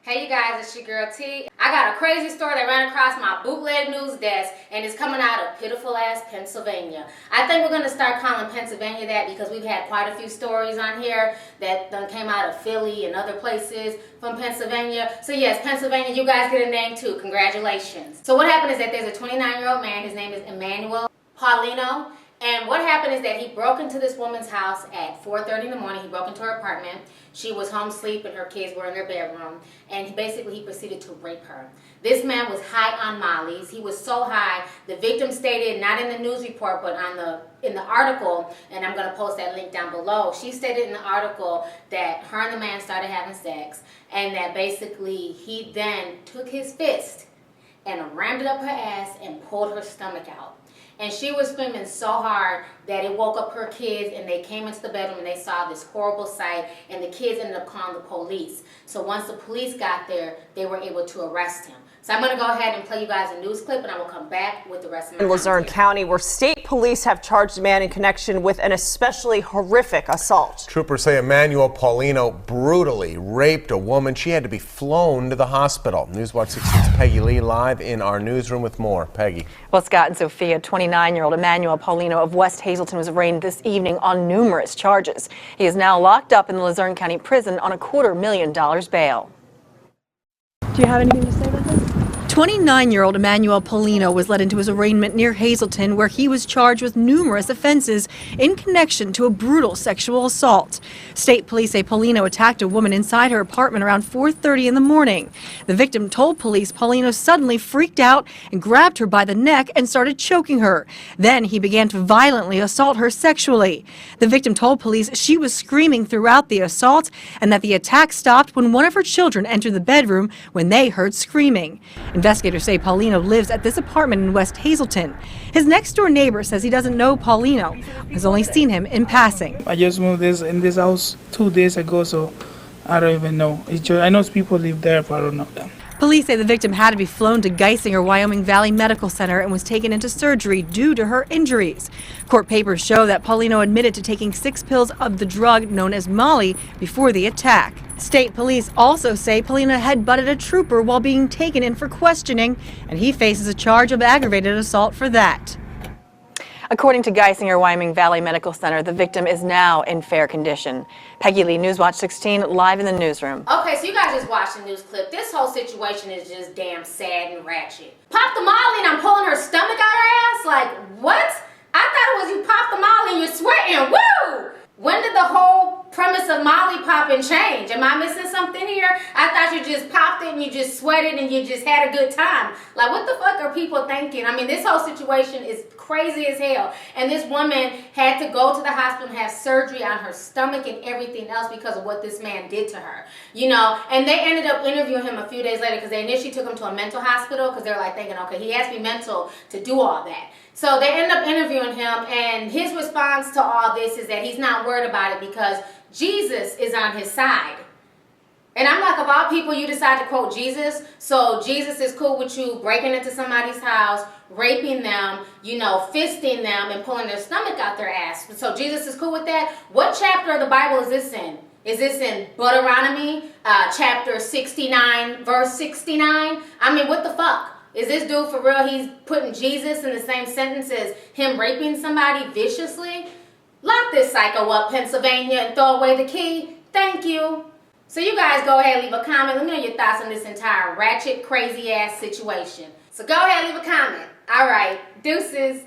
Hey you guys, it's your girl T. I got a crazy story that ran across my bootleg news desk and it's coming out of pitiful ass Pennsylvania. I think we're going to start calling Pennsylvania that because we've had quite a few stories on here that came out of Philly and other places from Pennsylvania. So yes, Pennsylvania, you guys get a name too. Congratulations. So what happened is that there's a 29-year-old man. His name is Emmanuel Paulino. And what happened is that he broke into this woman's house at 4:30 in the morning. He broke into her apartment. She was home sleeping, her kids were in their bedroom, and he proceeded to rape her. This man was high on mollies. He was so high, the victim stated, not in the news report, but in the article, and I'm going to post that link down below, she stated in the article that her and the man started having sex, and that basically he then took his fist and rammed it up her ass and pulled her stomach out. And she was screaming so hard that it woke up her kids, and they came into the bedroom and they saw this horrible sight, and the kids ended up calling the police. So once the police got there, they were able to arrest him. So I'm going to go ahead and play you guys a news clip, and I will come back with the rest of my in Luzerne County, where state police have charged a man in connection with an especially horrific assault. Troopers say Emmanuel Paulino brutally raped a woman. She had to be flown to the hospital. Newswatch 16's Peggy Lee live in our newsroom with more. Peggy. Well, Scott and Sophia, 29-year-old Emmanuel Paulino of West Hazelton was arraigned this evening on numerous charges. He is now locked up in the Luzerne County Prison on a $250,000 bail. Do you have anything to say about this? 29-year-old Emmanuel Paulino was led into his arraignment near Hazelton, where he was charged with numerous offenses in connection to a brutal sexual assault. State police say Paulino attacked a woman inside her apartment around 4:30 in the morning. The victim told police Paulino suddenly freaked out and grabbed her by the neck and started choking her. Then he began to violently assault her sexually. The victim told police she was screaming throughout the assault and that the attack stopped when one of her children entered the bedroom when they heard screaming. Investigators say Paulino lives at this apartment in West Hazelton. His next-door neighbor says he doesn't know Paulino, has only seen him in passing. I just moved in this house 2 days ago, so I don't even know. I know people live there, but I don't know them. Police say the victim had to be flown to Geisinger, Wyoming Valley Medical Center and was taken into surgery due to her injuries. Court papers show that Paulino admitted to taking 6 pills of the drug known as Molly before the attack. State police also say Paulino had butted a trooper while being taken in for questioning, and he faces a charge of aggravated assault for that. According to Geisinger, Wyoming Valley Medical Center, the victim is now in fair condition. Peggy Lee, Newswatch 16, live in the newsroom. Okay, so you guys just watched the news clip. This whole situation is just damn sad and ratchet. Pop the Molly and I'm pulling her stomach out her ass? Like, what? I thought it was you pop the Molly and you're sweating. Woo! When did the whole premise of Molly popping change? Am I missing something here? I thought you just popped it and you just sweated and you just had a good time. Like, what the fuck are people thinking? I mean, this whole situation is crazy as hell. And this woman had to go to the hospital and have surgery on her stomach and everything else because of what this man did to her. You know, and they ended up interviewing him a few days later because they initially took him to a mental hospital because they're like thinking, okay, he has to be mental to do all that. So they end up interviewing him, and his response to all this is that he's not worried about it because Jesus is on his side. And I'm like, of all people, you decide to quote Jesus. So Jesus is cool with you breaking into somebody's house, raping them, you know, fisting them, and pulling their stomach out their ass. So Jesus is cool with that. What chapter of the Bible is this in? Is this in Deuteronomy, chapter 69, verse 69? I mean, what the fuck? Is this dude for real? He's putting Jesus in the same sentence as him raping somebody viciously? Lock this psycho up, Pennsylvania, and throw away the key. Thank you. So you guys go ahead and leave a comment. Let me know your thoughts on this entire ratchet, crazy ass situation. So go ahead and leave a comment. All right. Deuces.